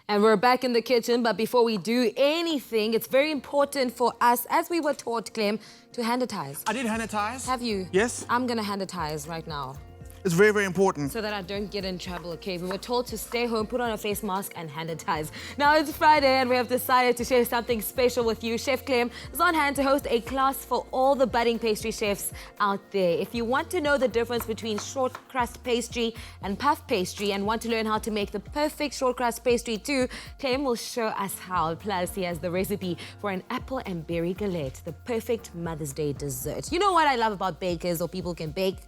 And we're back in the kitchen, but before we do anything, it's very important for us, as we were taught, Clem, to hand-atize. I did hand-atize. Have you? Yes. I'm gonna hand-atize right now. It's very, very important. So that I don't get in trouble, okay? We were told to stay home, put on a face mask, and hand-atize. Now it's Friday, and we have decided to share something special with you. Chef Clem is on hand to host a class for all the budding pastry chefs out there. If you want to know the difference between shortcrust pastry and puff pastry and want to learn how to make the perfect shortcrust pastry too, Clem will show us how. Plus, he has the recipe for an apple and berry galette, the perfect Mother's Day dessert. You know what I love about bakers or people who can bake?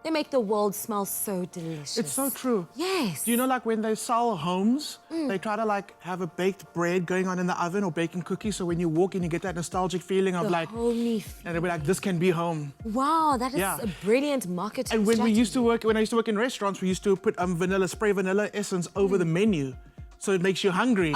They make the world smell so delicious. It's so true. Yes. Do you know, like, when they sell homes, they try to, like, have a baked bread going on in the oven or baking cookies, so when you walk in, you get that nostalgic feeling of, like, homey feeling. And they'll be like, this can be home. Wow, that is a brilliant marketing And when strategy. when I used to work in restaurants, we used to put spray vanilla essence over the menu, so it makes you hungry.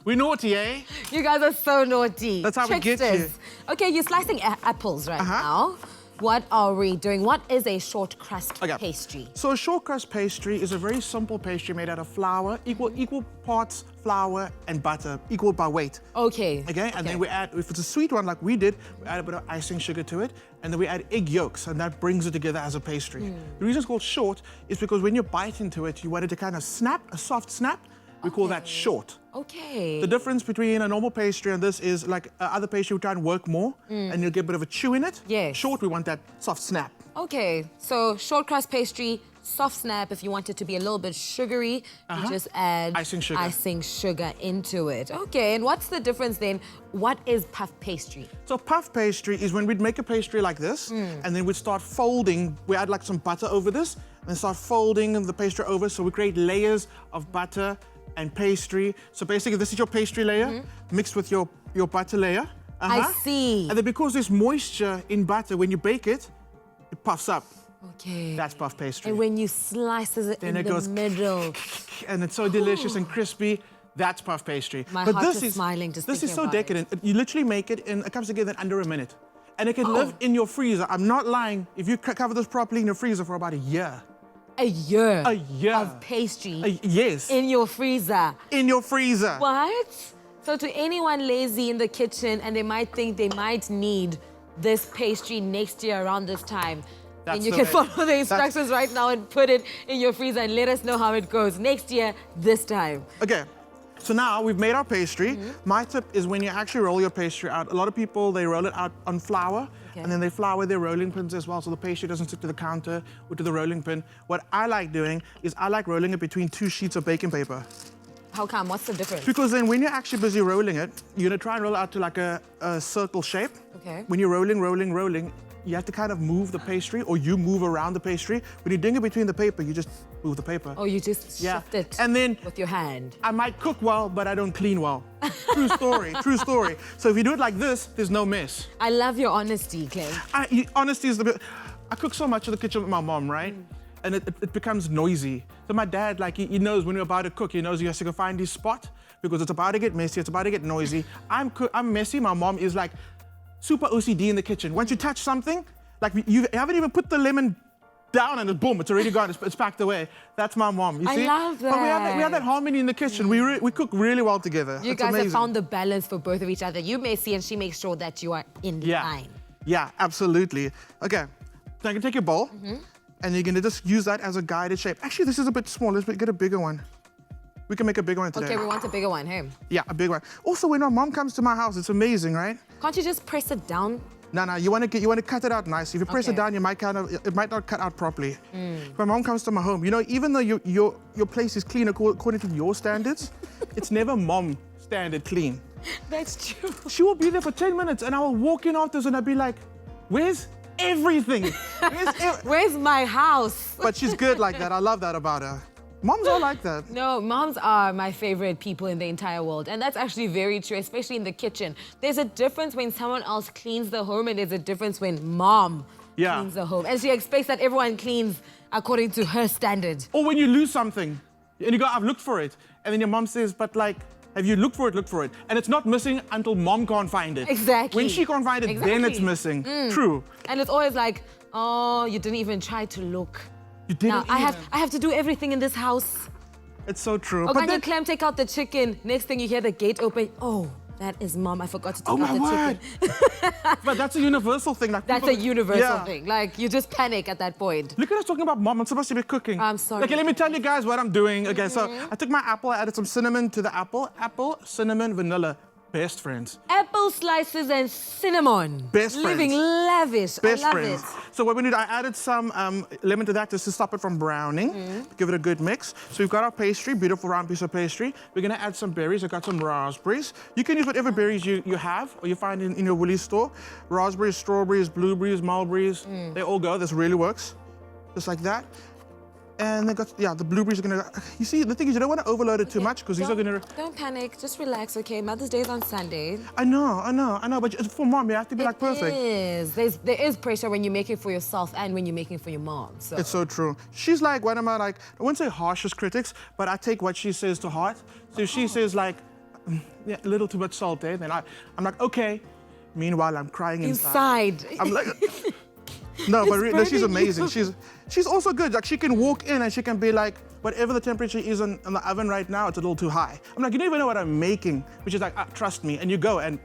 We're naughty, eh? You guys are so naughty. That's how we get you. Okay, you're slicing apples right now. What are we doing? What is a short crust pastry? So a short crust pastry is a very simple pastry made out of flour, equal parts flour and butter, equal by weight. Okay. Okay, and then we add, if it's a sweet one like we did, we add a bit of icing sugar to it, and then we add egg yolks, and that brings it together as a pastry. The reason it's called short is because when you bite into it, you want it to kind of snap, a soft snap. We call that short. Okay. The difference between a normal pastry and this is, like, other pastry, we try and work more, and you'll get a bit of a chew in it. Yes. Short, we want that soft snap. Okay, so short crust pastry, soft snap. If you want it to be a little bit sugary, you just add icing sugar into it. Okay, and what's the difference then? What is puff pastry? So puff pastry is when we'd make a pastry like this, and then we'd start folding. We add, like, some butter over this, and start folding the pastry over, so we create layers of butter and pastry. So basically, this is your pastry layer mixed with your butter layer. I see. And then because there's moisture in butter, when you bake it, it puffs up. Okay. That's puff pastry. And when you slice it then in the middle. And it's so delicious and crispy. That's puff pastry. My heart is smiling just This is so thinking about decadent. You literally make it in, it comes together in under a minute. And it can live in your freezer. I'm not lying. If you cover this properly in your freezer for about a year. A year? A year. Of pastry? Yes. In your freezer? In your freezer. What? So to anyone lazy in the kitchen and they might think they might need this pastry next year around this time, then you can follow the instructions right now and put it in your freezer and let us know how it goes next year, this time. Okay. So now we've made our pastry. My tip is when you actually roll your pastry out, a lot of people, they roll it out on flour, and then they flour their rolling pins as well, so the pastry doesn't stick to the counter or to the rolling pin. What I like doing is I like rolling it between 2 sheets of baking paper. How come? What's the difference? Because then when you're actually busy rolling it, you're gonna try and roll it out to like a circle shape. Okay. When you're rolling, you have to kind of move the pastry, or you move around the pastry. When you're doing it between the paper, you just move the paper. Oh, you just shift it and then with your hand. I might cook well, but I don't clean well. True story, true story. So if you do it like this, there's no mess. I love your honesty, Clem. Honesty is the bit. I cook so much in the kitchen with my mom, right? And it becomes noisy. So my dad, like, he knows when we're about to cook, he knows he has to go find his spot because it's about to get messy, it's about to get noisy. I'm messy, my mom is like super OCD in the kitchen. Once you touch something, like you haven't even put the lemon down and boom, it's already gone, it's packed away. That's my mom, you see? I love that. But we have that harmony in the kitchen. We cook really well together. You guys have found the balance for both of each other. You messy and she makes sure that you are in line. Yeah, absolutely. Okay, so I can take your bowl and you're gonna just use that as a guided shape. Actually, this is a bit small. Let's get a bigger one. We can make a bigger one today. Okay, we want a bigger one, hey? Yeah, a big one. Also, when my mom comes to my house, it's amazing, right? Can't you just press it down? No, you want to cut it out nice. If you press it down, it might not cut out properly. If my mom comes to my home, you know, even though your place is clean according to your standards, it's never mom standard clean. That's true. She will be there for 10 minutes and I will walk in after this and I'll be like, where's everything? Where's my house? But she's good like that. I love that about her. Moms are like that. No, moms are my favorite people in the entire world. And that's actually very true, especially in the kitchen. There's a difference when someone else cleans the home and there's a difference when mom cleans the home. And she expects that everyone cleans according to her standards. Or when you lose something and you go, I've looked for it. And then your mom says, but like, have you looked for it? Look for it. And it's not missing until mom can't find it. Exactly. When she can't find it, then it's missing. True. And it's always like, oh, you didn't even try to look. You didn't I have to do everything in this house. It's so true. Oh, But can then- you, Clem, take out the chicken? Next thing you hear the gate open. Oh, that is Mom. I forgot to take Oh out my the word! chicken. But that's a universal thing. Like That's a people- universal Yeah. thing. Like, you just panic at that point. Look at us talking about Mom. I'm supposed to be cooking. I'm sorry. Okay, let me tell you guys what I'm doing. Okay, so I took my apple, I added some cinnamon to the apple. Apple, cinnamon, vanilla. Best friends. Apple slices and cinnamon. Best Living friends. lavish. Best I love friends. it. So what we did, I added some lemon to that just to stop it from browning, give it a good mix. So we've got our pastry, beautiful round piece of pastry. We're gonna add some berries. I've got some raspberries. You can use whatever berries you have or you find in your Woolies store. Raspberries, strawberries, blueberries, mulberries, they all go. This really works. Just like that. And they got, the blueberries are gonna, you see, the thing is you don't want to overload it too much because these are gonna, Don't panic. Just relax, okay? Mother's Day is on Sunday. I know, but for Mom, you have to be like perfect. There is pressure when you're making for yourself and when you're making for your mom. So. It's so true. She's like one of my, I wouldn't say harshest critics, but I take what she says to heart. So if she says like, a little too much salt, then I'm like, okay. Meanwhile, I'm crying inside. I'm like, no, but really, she's amazing. She's also good. Like she can walk in and she can be like, whatever the temperature is in the oven right now, it's a little too high. I'm like, you don't even know what I'm making, which is like, trust me. And you go and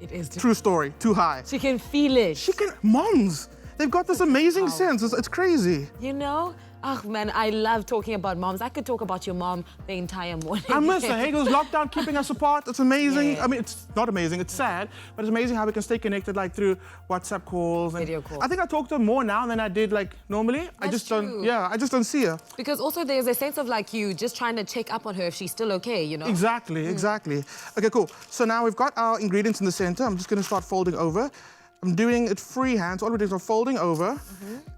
It is true story, too high. She can feel it. Moms, they've got this amazing sense. It's crazy. You know? Oh man, I love talking about moms. I could talk about your mom the entire morning. I miss her. Hey, those lockdown keeping us apart. It's amazing. Yeah. I mean, it's not amazing. It's sad, but it's amazing how we can stay connected like through WhatsApp calls and Video calls. I think I talk to her more now than I did like normally. I That's just true. don't. Yeah, I just don't see her. Because also there's a sense of like you just trying to check up on her if she's still okay, you know? Exactly. Okay, cool. So now we've got our ingredients in the center. I'm just going to start folding over. I'm doing it freehand. So all we're doing is I'm folding over,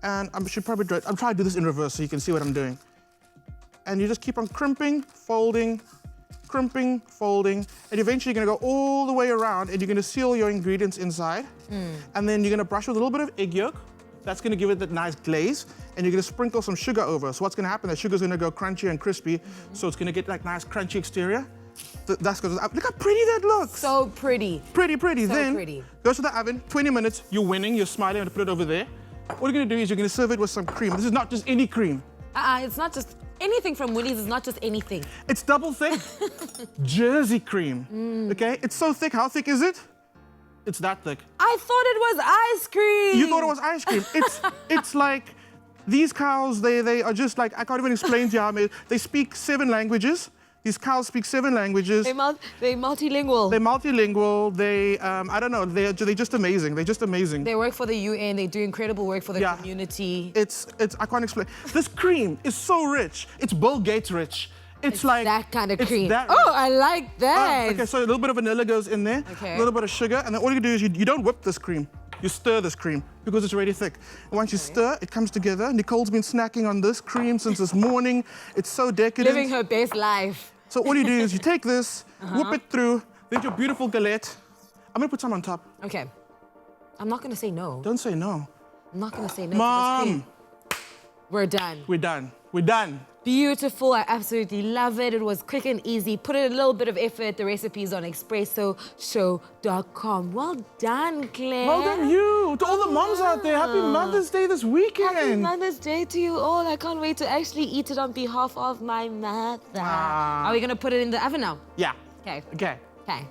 and I'm trying to do this in reverse so you can see what I'm doing. And you just keep on crimping, folding, and eventually you're gonna go all the way around and you're gonna seal your ingredients inside. And then you're gonna brush with a little bit of egg yolk. That's gonna give it that nice glaze. And you're gonna sprinkle some sugar over. So what's gonna happen, the sugar's gonna go crunchy and crispy. So it's gonna get like nice crunchy exterior. That's because, look how pretty that looks. So pretty. Pretty. So Then, pretty. goes to the oven, 20 minutes, you're winning, you're smiling, I'm gonna put it over there. What you're gonna do is you're gonna serve it with some cream. This is not just any cream. It's not just anything from Woolies. It's not just anything. It's double thick Jersey cream, okay? It's so thick, how thick is it? It's that thick. I thought it was ice cream. You thought it was ice cream. It's like, these cows, they are just like, I can't even explain to you how many, they speak 7 languages. These cows speak 7 languages. They're multilingual. They're multilingual. I don't know, they're just amazing. They're just amazing. They work for the UN. They do incredible work for the Yeah. community. I can't explain. This cream is so rich. It's Bill Gates rich. It's like that kind of it's cream. that Oh, rich. I like that. Okay, so a little bit of vanilla goes in there, Okay. a little bit of sugar, and then all you do is you don't whip this cream. You stir this cream because it's already thick. And once you stir, it comes together. Nicole's been snacking on this cream since this morning. It's so decadent. Living her best life. So all you do is you take this, whip it through, then your beautiful galette. I'm gonna put some on top. Okay. I'm not going to say no. Don't say no. I'm not going to say no to this Mom, cream. We're done. we're done. We're done. Beautiful. I absolutely love it. It was quick and easy. Put in a little bit of effort. The recipe is on expressoshow.com. Well done, Clem. Well done, you. To all the moms out there, happy Mother's Day this weekend. Happy Mother's Day to you all. I can't wait to actually eat it on behalf of my mother. Are we going to put it in the oven now? Yeah. Okay. Okay. Okay.